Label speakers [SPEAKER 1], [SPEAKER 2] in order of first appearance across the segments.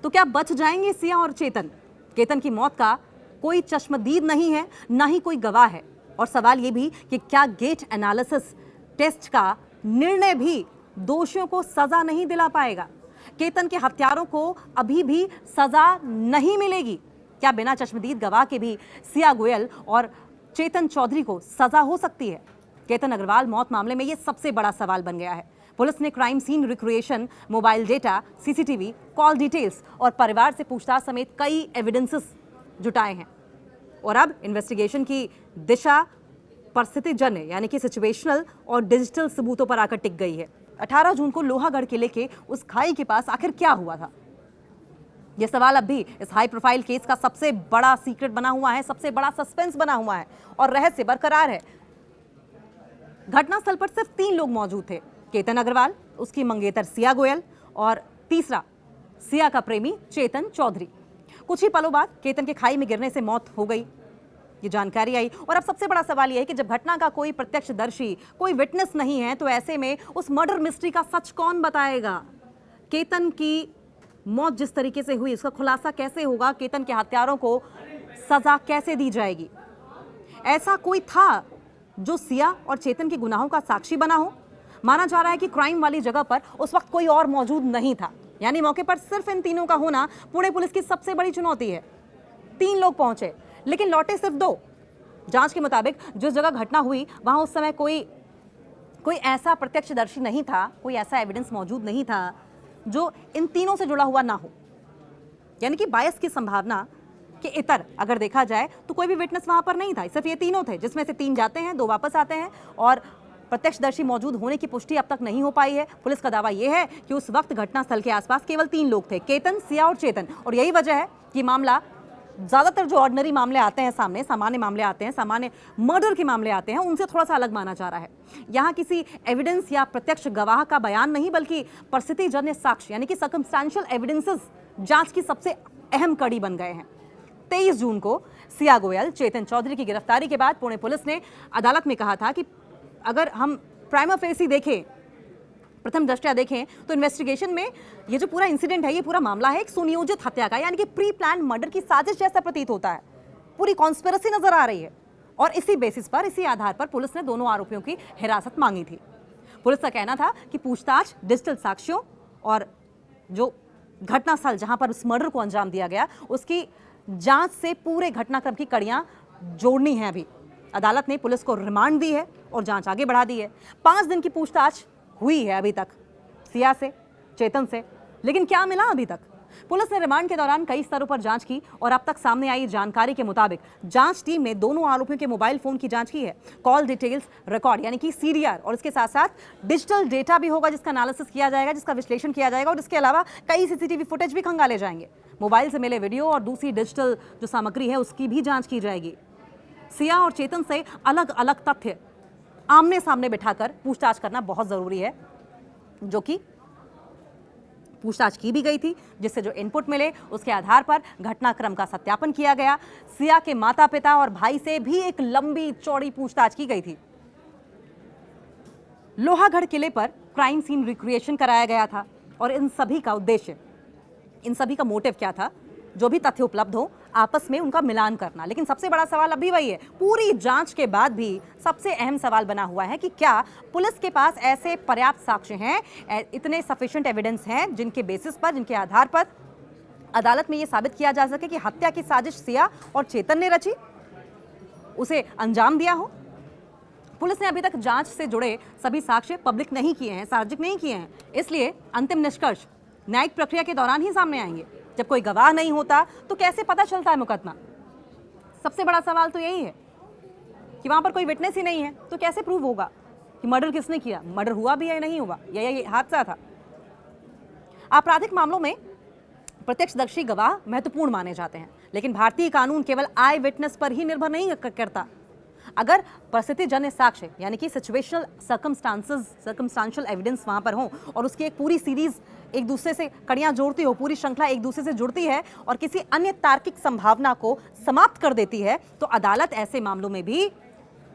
[SPEAKER 1] तो क्या बच जाएंगे सिया और चेतन? केतन की मौत का कोई चश्मदीद नहीं है, ना ही कोई गवाह है। और सवाल ये भी कि क्या गेट एनालिसिस टेस्ट का निर्णय भी दोषियों को सजा नहीं दिला पाएगा? केतन के हत्यारों को अभी भी सजा नहीं मिलेगी? क्या बिना चश्मदीद गवाह के भी सिया गोयल और चेतन चौधरी को सजा हो सकती है? केतन अग्रवाल मौत मामले में यह सबसे बड़ा सवाल बन गया है। पुलिस ने crime scene recreation, mobile data, CCTV, call details और परिवार से पूछताछ समेत कई एविडेंसेस जुटाए हैं। और अब इन्वेस्टिगेशन की दिशा परिस्थितिजन्य यानी कि सिचुएशनल और डिजिटल सबूतों पर आकर टिक गई है। 18 जून को लोहागढ़ किले के उस खाई के पास आखिर क्या हुआ था? यह सवाल अब भी इस हाई प्रोफाइल केस का सबसे बड़ा सीक्रेट बना हुआ है, सबसे बड़ा सस्पेंस बना हुआ है और रहस्य बरकरार है। घटनास्थल पर सिर्फ 3 लोग मौजूद थे, केतन अग्रवाल, उसकी मंगेतर सिया गोयल और तीसरा सिया का प्रेमी चेतन चौधरी। कुछ ही पलों बाद केतन के खाई में गिरने से मौत हो गई, ये जानकारी आई। और अब सबसे बड़ा सवाल यह है कि जब घटना का कोई प्रत्यक्षदर्शी, कोई विटनेस नहीं है, तो ऐसे में उस मर्डर मिस्ट्री का सच कौन बताएगा? केतन की मौत जिस तरीके से हुई, उसका खुलासा कैसे होगा? केतन के हत्यारों को सजा कैसे दी जाएगी? ऐसा कोई था जो सिया और चेतन के गुनाहों का साक्षी बना हो? माना जा रहा है कि क्राइम वाली जगह पर उस वक्त कोई और मौजूद नहीं था, यानी मौके पर सिर्फ इन तीनों का होना पुणे पुलिस की सबसे बड़ी चुनौती है। 3 लोग पहुंचे लेकिन लौटे सिर्फ 2। जांच के मुताबिक जिस जगह घटना हुई वहां उस समय कोई ऐसा प्रत्यक्षदर्शी नहीं था, कोई ऐसा एविडेंस मौजूद नहीं था जो इन तीनों से जुड़ा हुआ ना हो। यानी कि बायस की संभावना के इतर अगर देखा जाए तो कोई भी विटनेस वहां पर नहीं था, सिर्फ ये तीनों थे, जिसमें से 3 जाते हैं, 2 वापस आते हैं और प्रत्यक्षदर्शी मौजूद होने की पुष्टि अब तक नहीं हो पाई है। पुलिस का दावा यह है कि उस वक्त घटनास्थल के आसपास केवल 3 लोग थे, केतन, सिया और चेतन। और यही वजह है कि मामला, ज्यादातर जो ऑर्डिनरी मामले आते हैं सामने, सामान्य मामले आते हैं, सामान्य मर्डर के मामले आते हैं, उनसे थोड़ा सा अलग माना जा रहा है। यहाँ किसी एविडेंस या प्रत्यक्ष गवाह का बयान नहीं, बल्कि परिस्थितिजन्य साक्ष्य यानी कि सर्कमस्टेंशियल एविडेंसेस जांच की सबसे अहम कड़ी बन गए हैं। 23 जून को सिया गोयल, चेतन चौधरी की गिरफ्तारी के बाद पुणे पुलिस ने अदालत में कहा था कि अगर हम प्राइमा फेसी देखें, प्रथम दृष्टया देखें, तो इन्वेस्टिगेशन में ये जो पूरा इंसिडेंट है, ये पूरा मामला है एक सुनियोजित हत्या का, यानी कि प्री प्लान मर्डर की साजिश जैसा प्रतीत होता है। पूरी कॉन्स्पिरेसी नजर आ रही है और इसी बेसिस पर, इसी आधार पर पुलिस ने दोनों आरोपियों की हिरासत मांगी थी। पुलिस का कहना था कि पूछताछ, डिजिटल साक्ष्यों और जो घटनास्थल जहां पर उस मर्डर को अंजाम दिया गया, उसकी जांच से पूरे घटनाक्रम की कड़ियां जोड़नी है। अभी अदालत ने पुलिस को रिमांड दी है और जांच आगे बढ़ा दी है। 5 दिन की पूछताछ हुई है अभी तक सिया से, चेतन से, लेकिन क्या मिला अभी तक? पुलिस ने रिमांड के दौरान कई स्तरों पर जांच की और अब तक सामने आई जानकारी के मुताबिक जांच टीम ने दोनों आरोपियों के मोबाइल फोन की जांच की है। कॉल डिटेल्स रिकॉर्ड यानी कि सीडीआर और इसके साथ साथ डिजिटल डेटा भी होगा, जिसका एनालिसिस किया जाएगा, जिसका विश्लेषण किया जाएगा और इसके अलावा कई सीसीटीवी फुटेज भी खंगाले जाएंगे। मोबाइल से मिले वीडियो और दूसरी डिजिटल जो सामग्री है उसकी भी जांच की जाएगी। सिया और चेतन से अलग अलग तथ्य आमने सामने बिठाकर पूछताछ करना बहुत जरूरी है, जो कि पूछताछ की भी गई थी, जिससे जो इनपुट मिले उसके आधार पर घटनाक्रम का सत्यापन किया गया। सिया के माता पिता और भाई से भी एक लंबी चौड़ी पूछताछ की गई थी। लोहागढ़ किले पर क्राइम सीन रिक्रिएशन कराया गया था और इन सभी का उद्देश्य, इन सभी का मोटिव क्या था? जो भी तथ्य उपलब्ध हो आपस में उनका मिलान करना। लेकिन सबसे बड़ा सवाल अभी वही है, पूरी जांच के बाद भी सबसे अहम सवाल बना हुआ है कि क्या पुलिस के पास ऐसे पर्याप्त साक्ष्य हैं, इतने सफिशिएंट एविडेंस हैं जिनके बेसिस पर, जिनके आधार पर अदालत में यह साबित किया जा सके कि हत्या की साजिश सिया और चेतन ने रची, उसे अंजाम दिया हो। पुलिस ने अभी तक जांच से जुड़े सभी साक्ष्य पब्लिक नहीं किए हैं, सार्वजनिक नहीं किए हैं, इसलिए अंतिम निष्कर्ष न्यायिक प्रक्रिया के दौरान ही सामने आएंगे। जब कोई गवाह नहीं होता तो कैसे पता चलता है मुकदमा? सबसे बड़ा सवाल तो यही है कि वहां पर कोई विटनेस ही नहीं है, तो कैसे प्रूव होगा कि मर्डर किसने किया, मर्डर हुआ भी या नहीं हुआ, ये हादसा था। आपराधिक मामलों में प्रत्यक्षदर्शी गवाह महत्वपूर्ण माने जाते हैं, लेकिन भारतीय कानून केवल आई विटनेस पर ही निर्भर नहीं करता। अगर परिस्थितिजन्य साक्ष्य यानी कि सिचुएशनल सर्कमस्टांशियल एविडेंस वहां पर हो और उसकी एक पूरी सीरीज एक दूसरे से कड़ियां जोड़ती हो, पूरी श्रृंखला एक दूसरे से जुड़ती है और किसी अन्य तार्किक संभावना को समाप्त कर देती है, तो अदालत ऐसे मामलों में भी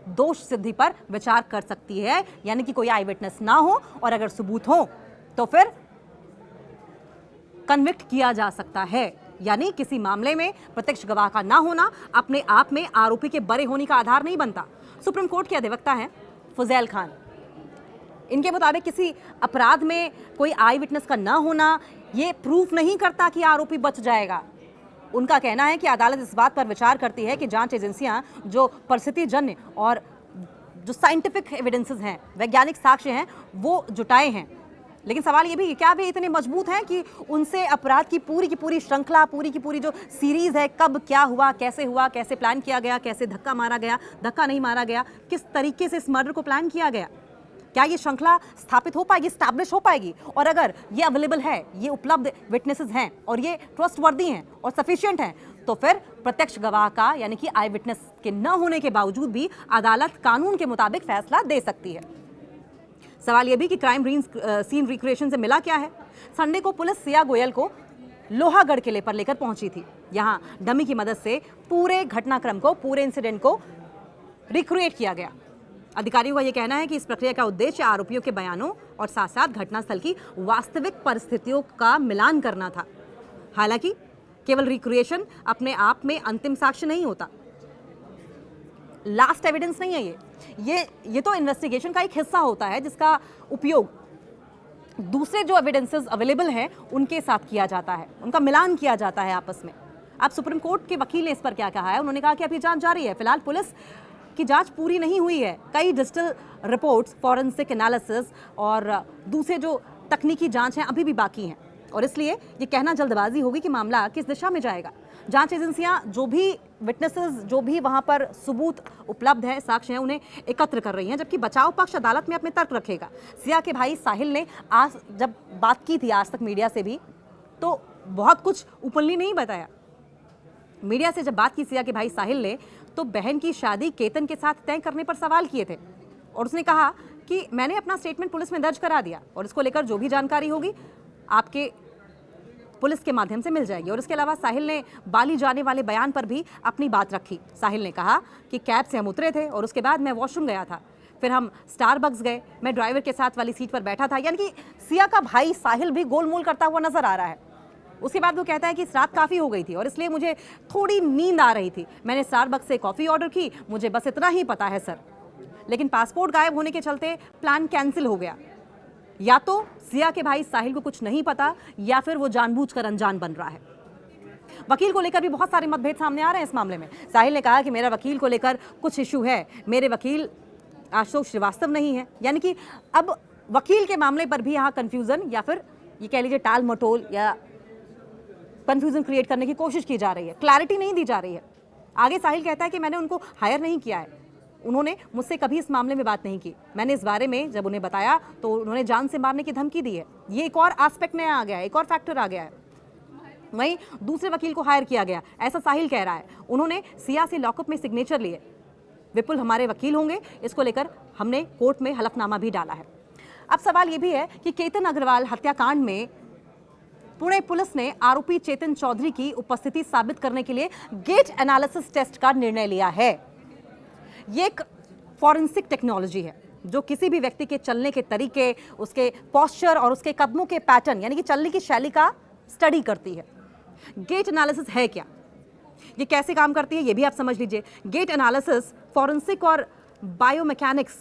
[SPEAKER 1] दोष सिद्धि पर विचार कर सकती है। यानी कि कोई आई विटनेस ना हो और अगर सबूत हो तो फिर कन्विक्ट किया जा सकता है। यानी किसी मामले में प्रत्यक्ष गवाह का ना होना अपने आप में आरोपी के बरे होने का आधार नहीं बनता। सुप्रीम कोर्ट के अधिवक्ता हैं फुजैल खान। इनके मुताबिक किसी अपराध में कोई आई विटनेस का ना होना ये प्रूफ नहीं करता कि आरोपी बच जाएगा। उनका कहना है कि अदालत इस बात पर विचार करती है कि जांच एजेंसियां जो परिस्थितिजन्य और जो साइंटिफिक एविडेंसेस हैं, वैज्ञानिक साक्ष्य हैं, वो जुटाए हैं। लेकिन सवाल ये भी कि क्या वे इतने मजबूत हैं कि उनसे अपराध की पूरी श्रृंखला, पूरी की पूरी जो सीरीज है, कब क्या हुआ, कैसे प्लान किया गया, कैसे धक्का मारा गया, धक्का नहीं मारा गया, किस तरीके से इस मर्डर को प्लान किया गया, क्या ये श्रृंखला स्थापित हो पाएगी, स्टैब्लिश हो पाएगी? और अगर ये अवेलेबल है, ये उपलब्ध विटनेसेस हैं और ये ट्रस्टवर्दी हैं और सफिशिएंट हैं, तो फिर प्रत्यक्ष गवाह का यानी कि आई विटनेस के न होने के बावजूद भी अदालत कानून के मुताबिक फैसला दे सकती है। सवाल यह भी कि क्राइम सीन रिक्रिएशन से मिला क्या है। संडे को पुलिस सिया गोयल को लोहागढ़ किले पर लेकर पहुंची थी। यहां डमी की मदद से पूरे घटनाक्रम को, पूरे इंसिडेंट को रिक्रिएट किया गया। अधिकारियों का यह कहना है कि इस प्रक्रिया का उद्देश्य आरोपियों के बयानों और साथ साथ घटनास्थल की वास्तविक परिस्थितियों का मिलान करना था। हालांकि केवल रिक्रिएशन अपने आप में अंतिम साक्ष्य नहीं होता, लास्ट एविडेंस नहीं है। ये तो इन्वेस्टिगेशन का एक हिस्सा होता है जिसका उपयोग दूसरे जो एविडेंसेस अवेलेबल हैं उनके साथ किया जाता है, उनका मिलान किया जाता है आपस में। अब सुप्रीम कोर्ट के वकील ने इस पर क्या कहा है? उन्होंने कहा कि अभी जांच जारी है, फिलहाल पुलिस की जांच पूरी नहीं हुई है। कई डिजिटल रिपोर्ट्स, फॉरेंसिक एनालिसिस और दूसरे जो तकनीकी जांच हैं अभी भी बाकी हैं और इसलिए ये कहना जल्दबाजी होगी कि मामला किस दिशा में जाएगा। जांच एजेंसियां जो भी विटनेसेस, जो भी वहां पर सबूत उपलब्ध है, साक्ष्य हैं, उन्हें एकत्र कर रही हैं, जबकि बचाव पक्ष अदालत में अपने तर्क रखेगा। सिया के भाई साहिल ने आज जब बात की थी आज तक मीडिया से भी, तो बहुत कुछ ओपनली नहीं बताया। मीडिया से जब बात की सिया के भाई साहिल ने, तो बहन की शादी केतन के साथ तय करने पर सवाल किए थे और उसने कहा कि मैंने अपना स्टेटमेंट पुलिस में दर्ज करा दिया और इसको लेकर जो भी जानकारी होगी आपके पुलिस के माध्यम से मिल जाएगी। और इसके अलावा साहिल ने बाली जाने वाले बयान पर भी अपनी बात रखी। साहिल ने कहा कि कैब से हम उतरे थे और उसके बाद मैं वॉशरूम गया था, फिर हम स्टारबक्स गए, मैं ड्राइवर के साथ वाली सीट पर बैठा था। यानी कि सिया का भाई साहिल भी गोलमोल करता हुआ नजर आ रहा है। उसके बाद वो कहता है कि इस रात काफ़ी हो गई थी और इसलिए मुझे थोड़ी नींद आ रही थी, मैंने स्टारबक्स से कॉफ़ी ऑर्डर की, मुझे बस इतना ही पता है सर। लेकिन पासपोर्ट गायब होने के चलते प्लान कैंसिल हो गया। या तो सिया के भाई साहिल को कुछ नहीं पता या फिर वो जानबूझकर अनजान बन रहा है। वकील को लेकर भी बहुत सारे मतभेद सामने आ रहे हैं इस मामले में। साहिल ने कहा कि मेरा वकील को लेकर कुछ इशू है, मेरे वकील आशुतोष श्रीवास्तव नहीं है। यानी कि अब वकील के मामले पर भी यहाँ कन्फ्यूजन या फिर ये कह लीजिए टाल मटोल या कन्फ्यूजन क्रिएट करने की कोशिश की जा रही है, क्लैरिटी नहीं दी जा रही है। आगे साहिल कहता है कि मैंने उनको हायर नहीं किया है, उन्होंने मुझसे कभी इस मामले में बात नहीं की, मैंने इस बारे में जब उन्हें बताया तो उन्होंने जान से मारने की धमकी दी है। ये एक और एस्पेक्ट नया आ गया है, एक और फैक्टर आ गया है। वहीं दूसरे वकील को हायर किया गया, ऐसा साहिल कह रहा है। उन्होंने सिया से लॉकअप में सिग्नेचर लिए, विपुल हमारे वकील होंगे, इसको लेकर हमने कोर्ट में हलफनामा भी डाला है। अब सवाल ये भी है कि केतन अग्रवाल हत्याकांड में पुणे पुलिस ने आरोपी चेतन चौधरी की उपस्थिति साबित करने के लिए गेट एनालिसिस टेस्ट का निर्णय लिया है। ये एक फॉरेंसिक टेक्नोलॉजी है जो किसी भी व्यक्ति के चलने के तरीके, उसके पोस्चर और उसके कदमों के पैटर्न यानी कि चलने की शैली का स्टडी करती है। गेट एनालिसिस है क्या, ये कैसे काम करती है, ये भी आप समझ लीजिए। गेट एनालिसिस फॉरेंसिक और बायोमैकेनिक्स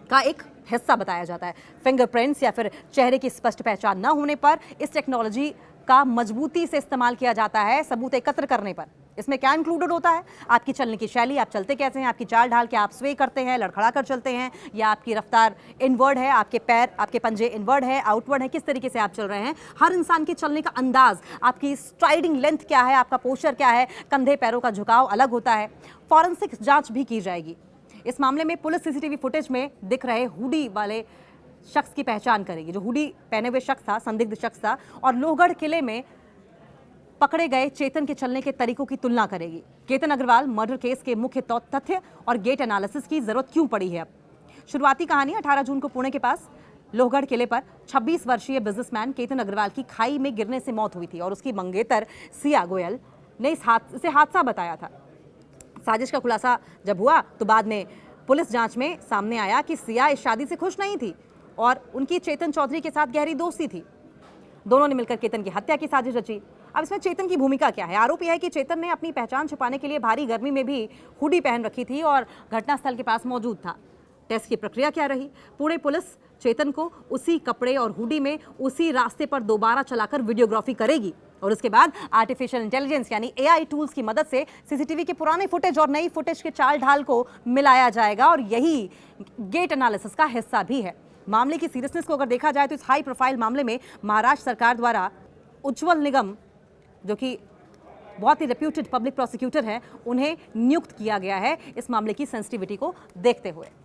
[SPEAKER 1] का एक हिस्सा बताया जाता है। फिंगरप्रिंट्स या फिर चेहरे की स्पष्ट पहचान न होने पर इस टेक्नोलॉजी का मजबूती से इस्तेमाल किया जाता है सबूत एकत्र करने पर। इसमें क्या इंक्लूडेड होता है? आपकी चलने की शैली, आप चलते कैसे हैं, आपकी चाल ढाल, क्या आप स्वे करते हैं, लड़खड़ा कर चलते हैं, या आपकी रफ्तार इनवर्ड है, आपके पैर, आपके पंजे इनवर्ड है, आउटवर्ड है, किस तरीके से आप चल रहे हैं। हर इंसान के चलने का अंदाज, आपकी स्ट्राइडिंग लेंथ क्या है, आपका पोस्चर क्या है, कंधे पैरों का झुकाव अलग होता है। फॉरेंसिक जांच भी की जाएगी। इस मामले में पुलिस सीसीटीवी फुटेज में दिख रहे हुडी वाले शख्स की पहचान करेगी। जो हुडी पहने हुए शख्स था, संदिग्ध शख्स था, और लोहगढ़ किले में पकड़े गए चेतन के चलने के तरीकों की तुलना करेगी। केतन अग्रवाल मर्डर केस के मुख्य तथ्य और गेट एनालिसिस की जरूरत क्यों पड़ी है। अब शुरुआती कहानी 18 जून को पुणे के पास लोहगढ़ किले पर 26 वर्षीय बिजनेसमैन केतन अग्रवाल की खाई में गिरने से मौत हुई थी और उसकी मंगेतर सिया गोयल ने इसे हादसा बताया था। साजिश का खुलासा जब हुआ तो बाद में पुलिस जांच में सामने आया कि सिया इस शादी से खुश नहीं थी और उनकी चेतन चौधरी के साथ गहरी दोस्ती थी। दोनों ने मिलकर केतन की हत्या की साजिश रची। अब इसमें चेतन की भूमिका क्या है? आरोप यह है कि चेतन ने अपनी पहचान छुपाने के लिए भारी गर्मी में भी हुडी पहन रखी थी और घटनास्थल के पास मौजूद था। टेस्ट की प्रक्रिया क्या रही? पुणे पुलिस चेतन को उसी कपड़े और हुडी में उसी रास्ते पर दोबारा चलाकर वीडियोग्राफी करेगी और उसके बाद आर्टिफिशियल इंटेलिजेंस यानी एआई टूल्स की मदद से सीसीटीवी के पुराने फुटेज और नई फुटेज के चाल ढाल को मिलाया जाएगा और यही गेट एनालिसिस का हिस्सा भी है। मामले की सीरियसनेस को अगर देखा जाए तो इस हाई प्रोफाइल मामले में महाराष्ट्र सरकार द्वारा उज्जवल निगम, जो कि बहुत ही रेप्यूटेड पब्लिक प्रोसिक्यूटर है, उन्हें नियुक्त किया गया है इस मामले की सेंसिटिविटी को देखते हुए।